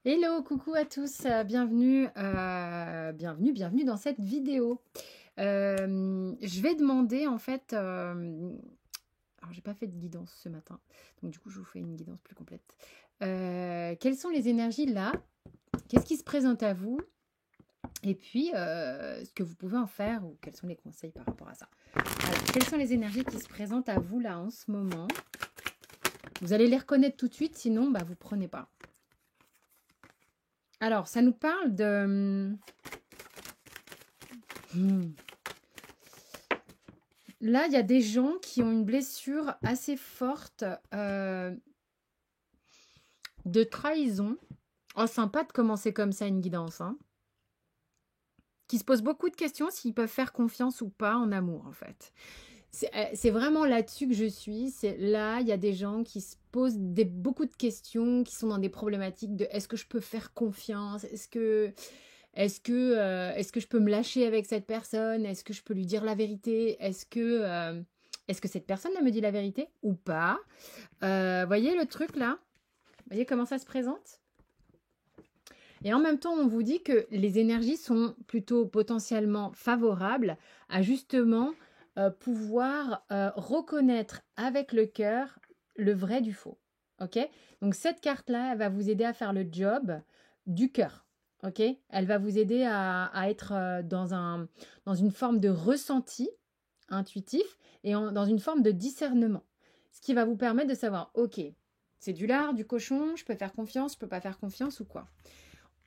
Hello, coucou à tous, bienvenue dans cette vidéo. Je vais demander en fait, alors j'ai pas fait de guidance ce matin, donc du coup je vous fais une guidance plus complète. Quelles sont les énergies là? Qu'est-ce qui se présente à vous? Et puis ce que vous pouvez en faire ou quels sont les conseils par rapport à ça? Alors, quelles sont les énergies qui se présentent à vous là en ce moment? Vous allez les reconnaître tout de suite, sinon bah, vous prenez pas. Alors, ça nous parle de... Là, il y a des gens qui ont une blessure assez forte de trahison. Oh, sympa de commencer comme ça une guidance, hein. Qui se posent beaucoup de questions s'ils peuvent faire confiance ou pas en amour, en fait. C'est vraiment là-dessus que je suis. C'est là, il y a des gens qui se posent beaucoup de questions, qui sont dans des problématiques de est-ce que je peux faire confiance? Est-ce que je peux me lâcher avec cette personne? Est-ce que je peux lui dire la vérité? Est-ce que cette personne elle me dit la vérité ou pas? Voyez le truc là? Voyez comment ça se présente? Et en même temps, on vous dit que les énergies sont plutôt potentiellement favorables à justement pouvoir reconnaître avec le cœur le vrai du faux. Ok? Donc cette carte-là, elle va vous aider à faire le job du cœur. Ok? Elle va vous aider à être dans une forme de ressenti intuitif et dans une forme de discernement. Ce qui va vous permettre de savoir, ok, c'est du lard, du cochon, je peux faire confiance, je peux pas faire confiance ou quoi.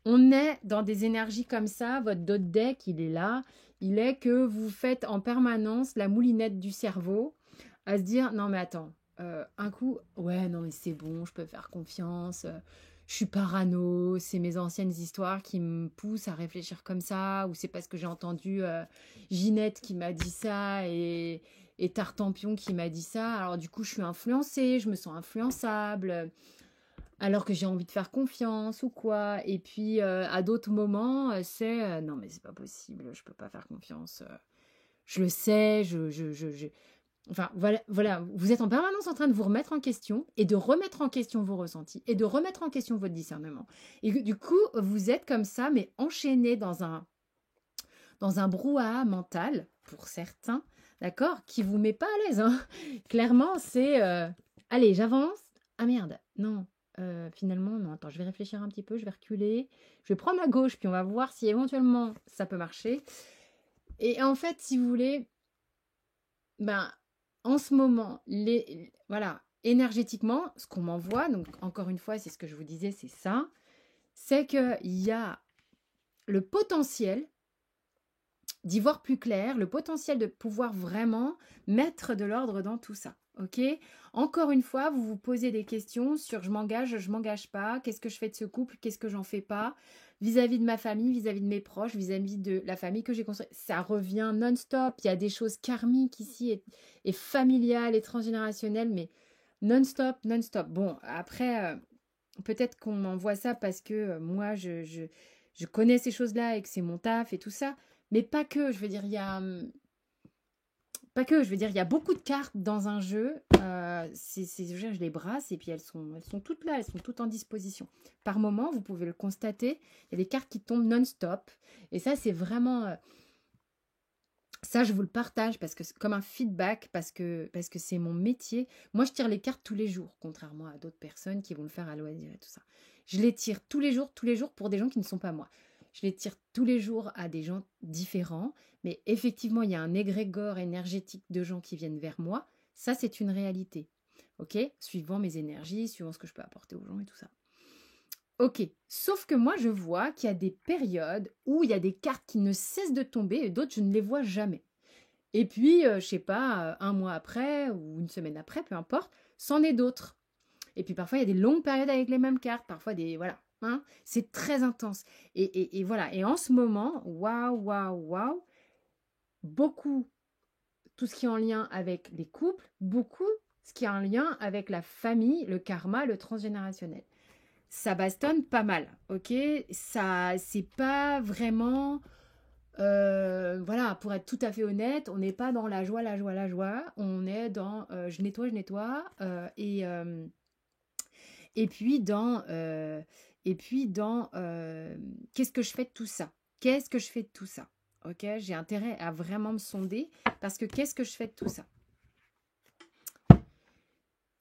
On est dans des énergies comme ça, votre dos de deck, il est là. Il est que vous faites en permanence la moulinette du cerveau à se dire, non mais attends, un coup, ouais, non mais c'est bon, je peux faire confiance, je suis parano, c'est mes anciennes histoires qui me poussent à réfléchir comme ça, ou c'est parce que j'ai entendu Ginette qui m'a dit ça et Tartampion qui m'a dit ça, alors du coup je suis influencée, je me sens influençable alors que j'ai envie de faire confiance ou quoi. Et puis, à d'autres moments, c'est non, mais c'est pas possible, je peux pas faire confiance. Je le sais, Enfin, voilà, vous êtes en permanence en train de vous remettre en question et de remettre en question vos ressentis et de remettre en question votre discernement. Et du coup, vous êtes comme ça, mais enchaîné dans un brouhaha mental, pour certains, d'accord, qui vous met pas à l'aise, hein. Clairement, c'est allez, j'avance. Ah merde, non. Finalement, non, attends, je vais réfléchir un petit peu, je vais reculer, je vais prendre à gauche, puis on va voir si éventuellement ça peut marcher. Et en fait, si vous voulez, ben, en ce moment, voilà, énergétiquement, ce qu'on m'envoie, donc encore une fois, c'est ce que je vous disais, c'est ça, c'est qu'il y a le potentiel d'y voir plus clair, le potentiel de pouvoir vraiment mettre de l'ordre dans tout ça. Ok? Encore une fois, vous vous posez des questions sur je m'engage pas, qu'est-ce que je fais de ce couple, qu'est-ce que j'en fais pas, vis-à-vis de ma famille, vis-à-vis de mes proches, vis-à-vis de la famille que j'ai construite. Ça revient non-stop. Il y a des choses karmiques ici et familiales et transgénérationnelles, mais non-stop, non-stop. Bon, après, peut-être qu'on m'envoie ça parce que moi, je connais ces choses-là et que c'est mon taf et tout ça. Mais pas que, je veux dire, pas que, je veux dire, il y a beaucoup de cartes dans un jeu. Je les brasse et puis elles sont toutes là, elles sont toutes en disposition. Par moment, vous pouvez le constater, il y a des cartes qui tombent non-stop. Et ça, c'est vraiment... ça, je vous le partage parce que c'est comme un feedback, parce que c'est mon métier. Moi, je tire les cartes tous les jours, contrairement à d'autres personnes qui vont le faire à loisir et tout ça. Je les tire tous les jours pour des gens qui ne sont pas moi. Je les tire tous les jours à des gens différents, mais effectivement, il y a un égrégore énergétique de gens qui viennent vers moi. Ça, c'est une réalité. Ok? Suivant mes énergies, suivant ce que je peux apporter aux gens et tout ça. Ok, sauf que moi je vois qu'il y a des périodes où il y a des cartes qui ne cessent de tomber et d'autres je ne les vois jamais. Et puis, je sais pas, un mois après ou une semaine après, peu importe, c'en est d'autres. Et puis parfois il y a des longues périodes avec les mêmes cartes, parfois des... Voilà, hein, c'est très intense. Et voilà, et en ce moment, waouh, waouh, waouh, beaucoup, tout ce qui est en lien avec les couples, beaucoup ce qui est en lien avec la famille, le karma, le transgénérationnel. Ça bastonne pas mal, ok? Ça, c'est pas vraiment... voilà, pour être tout à fait honnête, on n'est pas dans la joie, la joie, la joie. On est dans je nettoie, et puis dans Et puis dans qu'est-ce que je fais de tout ça? Qu'est-ce que je fais de tout ça? Ok, j'ai intérêt à vraiment me sonder parce que qu'est-ce que je fais de tout ça?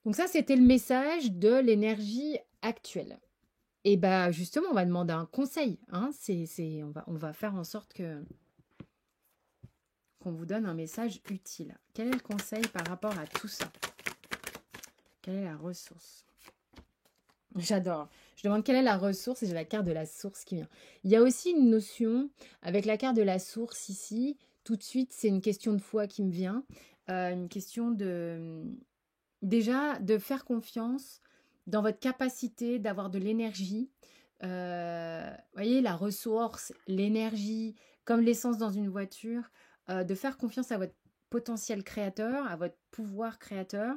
Donc ça, c'était le message de l'énergie actuelle. Et bah justement, on va demander un conseil. Hein, on va faire en sorte qu'on vous donne un message utile. Quel est le conseil par rapport à tout ça? Quelle est la ressource? J'adore. Je demande quelle est la ressource et j'ai la carte de la source qui vient. Il y a aussi une notion avec la carte de la source ici. Tout de suite, c'est une question de foi qui me vient. Une question de... Déjà, de faire confiance dans votre capacité d'avoir de l'énergie. Voyez, la ressource, l'énergie, comme l'essence dans une voiture. De faire confiance à votre potentiel créateur, à votre pouvoir créateur.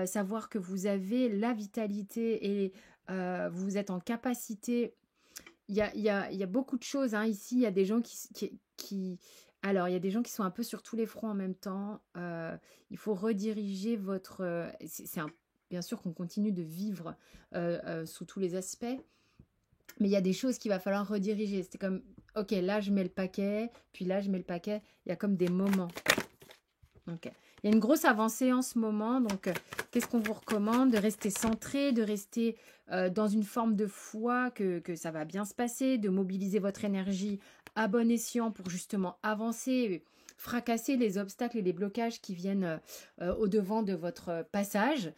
Savoir que vous avez la vitalité et vous êtes en capacité. Il y a beaucoup de choses hein. Ici. Il y a des gens alors, il y a des gens qui sont un peu sur tous les fronts en même temps. Il faut rediriger votre... bien sûr qu'on continue de vivre sous tous les aspects, mais il y a des choses qu'il va falloir rediriger. C'est comme, ok, là je mets le paquet, puis là je mets le paquet. Il y a comme des moments. Ok. Il y a une grosse avancée en ce moment, donc qu'est-ce qu'on vous recommande? De rester centré, de rester dans une forme de foi que ça va bien se passer, de mobiliser votre énergie à bon escient pour justement avancer, fracasser les obstacles et les blocages qui viennent au-devant de votre passage.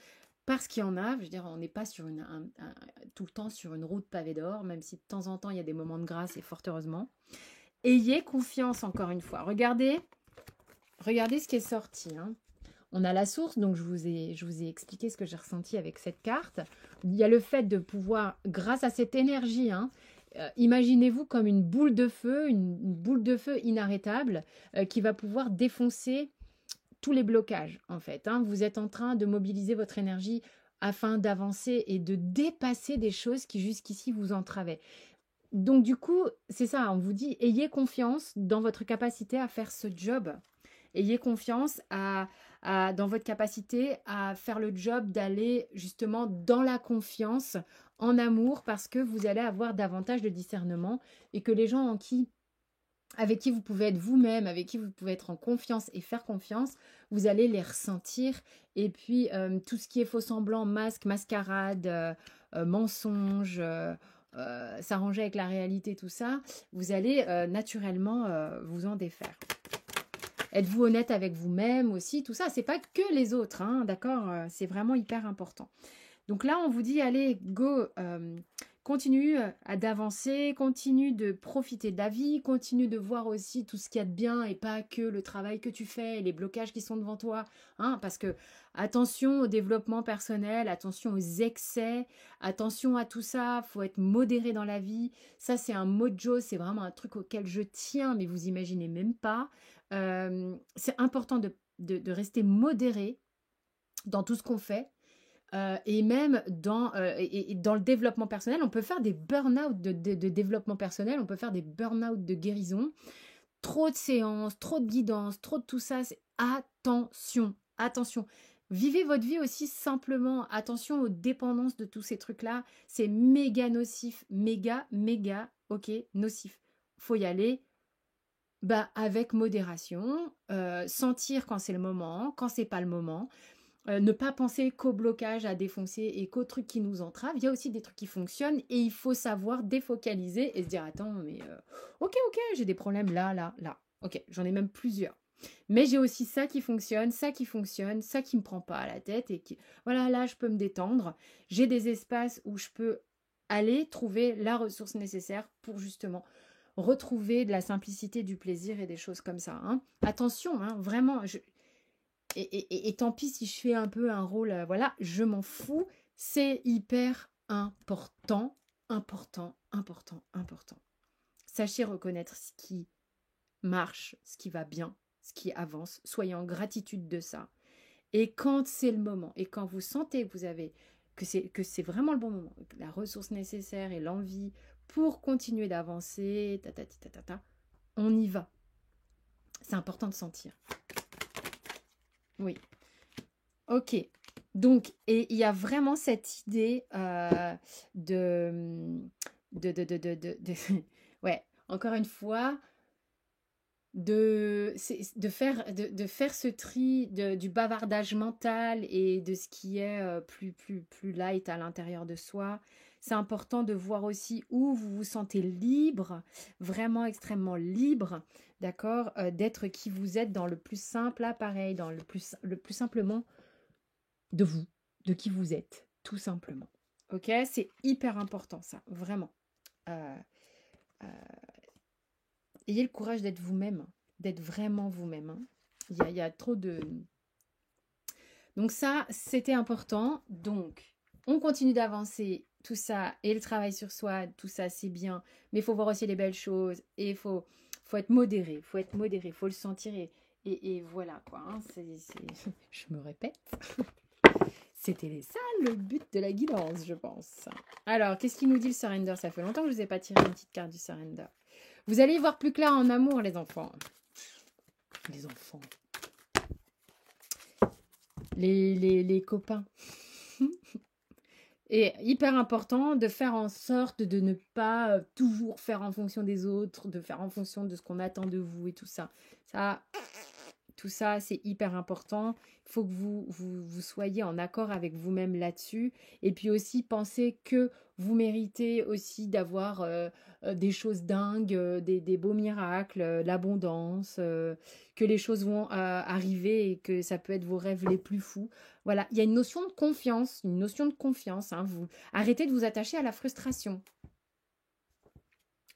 Parce qu'il y en a, je veux dire, on n'est pas sur tout le temps sur une route pavée d'or, même si de temps en temps il y a des moments de grâce et fort heureusement. Ayez confiance encore une fois. Regardez ce qui est sorti. Hein. On a la source, donc je vous ai expliqué ce que j'ai ressenti avec cette carte. Il y a le fait de pouvoir, grâce à cette énergie, hein, imaginez-vous comme une boule de feu, une boule de feu inarrêtable qui va pouvoir défoncer tous les blocages, en fait. Hein. Vous êtes en train de mobiliser votre énergie afin d'avancer et de dépasser des choses qui jusqu'ici vous entravaient. Donc du coup, c'est ça, on vous dit, ayez confiance dans votre capacité à faire ce job. Ayez confiance dans votre capacité à faire le job, d'aller justement dans la confiance, en amour, parce que vous allez avoir davantage de discernement et que les gens avec qui vous pouvez être vous-même, avec qui vous pouvez être en confiance et faire confiance, vous allez les ressentir. Et puis, tout ce qui est faux semblant, masque, mascarade, mensonge, s'arranger avec la réalité, tout ça, vous allez naturellement vous en défaire. Êtes-vous honnête avec vous-même aussi? Tout ça, c'est pas que les autres, hein, d'accord? C'est vraiment hyper important. Donc là, on vous dit, allez, go, continue d'avancer, continue de profiter de la vie, continue de voir aussi tout ce qu'il y a de bien et pas que le travail que tu fais et les blocages qui sont devant toi. Hein, parce que attention au développement personnel, attention aux excès, attention à tout ça, faut être modéré dans la vie. Ça, c'est un mojo, c'est vraiment un truc auquel je tiens, mais vous imaginez même pas. C'est important de rester modéré dans tout ce qu'on fait. Et même dans le développement personnel, on peut faire des burn-out de développement personnel, on peut faire des burn-out de guérison. Trop de séances, trop de guidance, trop de tout ça. Attention, attention. Vivez votre vie aussi simplement. Attention aux dépendances de tous ces trucs-là. C'est méga nocif, méga, ok, nocif. Faut y aller avec modération, sentir quand c'est le moment, quand c'est pas le moment. Ne pas penser qu'au blocage à défoncer et qu'aux trucs qui nous entravent. Il y a aussi des trucs qui fonctionnent et il faut savoir défocaliser et se dire attends, mais ok, j'ai des problèmes là. Ok, j'en ai même plusieurs. Mais j'ai aussi ça qui fonctionne, ça qui me prend pas à la tête et qui, voilà, là je peux me détendre. J'ai des espaces où je peux aller trouver la ressource nécessaire pour justement retrouver de la simplicité, du plaisir et des choses comme ça. Hein. Attention, hein, vraiment, et tant pis si je fais un peu un rôle, voilà, je m'en fous. C'est hyper important. Sachez reconnaître ce qui marche, ce qui va bien, ce qui avance. Soyez en gratitude de ça. Et quand c'est le moment, et quand vous sentez que vous avez, que c'est vraiment le bon moment, la ressource nécessaire et l'envie pour continuer d'avancer, on y va. C'est important de sentir. Oui. Ok. Donc, et il y a vraiment cette idée de, ouais, encore une fois, de faire ce tri du bavardage mental et de ce qui est plus light à l'intérieur de soi. C'est important de voir aussi où vous vous sentez libre, vraiment extrêmement libre, d'accord, d'être qui vous êtes dans le plus simple appareil, dans le plus simplement de vous, de qui vous êtes, tout simplement. Ok, c'est hyper important ça, vraiment. Euh, euh, ayez le courage d'être vous-même, d'être vraiment vous-même. Hein. Il y a trop de... Donc ça, c'était important. Donc, on continue d'avancer, tout ça, et le travail sur soi, tout ça, c'est bien. Mais il faut voir aussi les belles choses, et il faut être modéré, il faut le sentir, et voilà, quoi. Hein. Je me répète. C'était ça le but de la guidance, je pense. Alors, qu'est-ce qu'il nous dit le surrender? Ça fait longtemps que je ne vous ai pas tiré une petite carte du surrender. Vous allez y voir plus clair en amour, les enfants. Les enfants. Les copains. Et hyper important de faire en sorte de ne pas toujours faire en fonction des autres, de faire en fonction de ce qu'on attend de vous et tout ça. Tout ça, c'est hyper important. Il faut que vous soyez en accord avec vous-même là-dessus. Et puis aussi, pensez que vous méritez aussi d'avoir des choses dingues, des beaux miracles, l'abondance, que les choses vont arriver et que ça peut être vos rêves les plus fous. Voilà, il y a une notion de confiance, hein. Arrêtez de vous attacher à la frustration.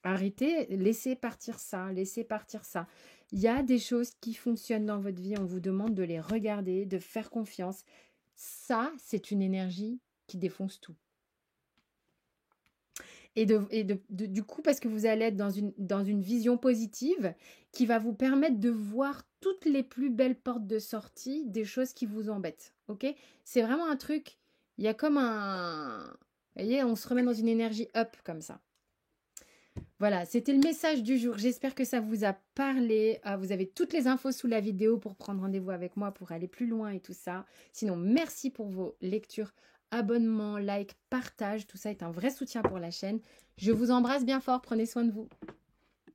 Arrêtez, laissez partir ça, laissez partir ça. Il y a des choses qui fonctionnent dans votre vie, on vous demande de les regarder, de faire confiance. Ça, c'est une énergie qui défonce tout. Et du coup, parce que vous allez être dans une vision positive qui va vous permettre de voir toutes les plus belles portes de sortie des choses qui vous embêtent. Ok? C'est vraiment un truc, il y a comme un... Vous voyez, on se remet dans une énergie up comme ça. Voilà, c'était le message du jour. J'espère que ça vous a parlé. Vous avez toutes les infos sous la vidéo pour prendre rendez-vous avec moi, pour aller plus loin et tout ça. Sinon, merci pour vos lectures, abonnements, likes, partage. Tout ça est un vrai soutien pour la chaîne. Je vous embrasse bien fort. Prenez soin de vous.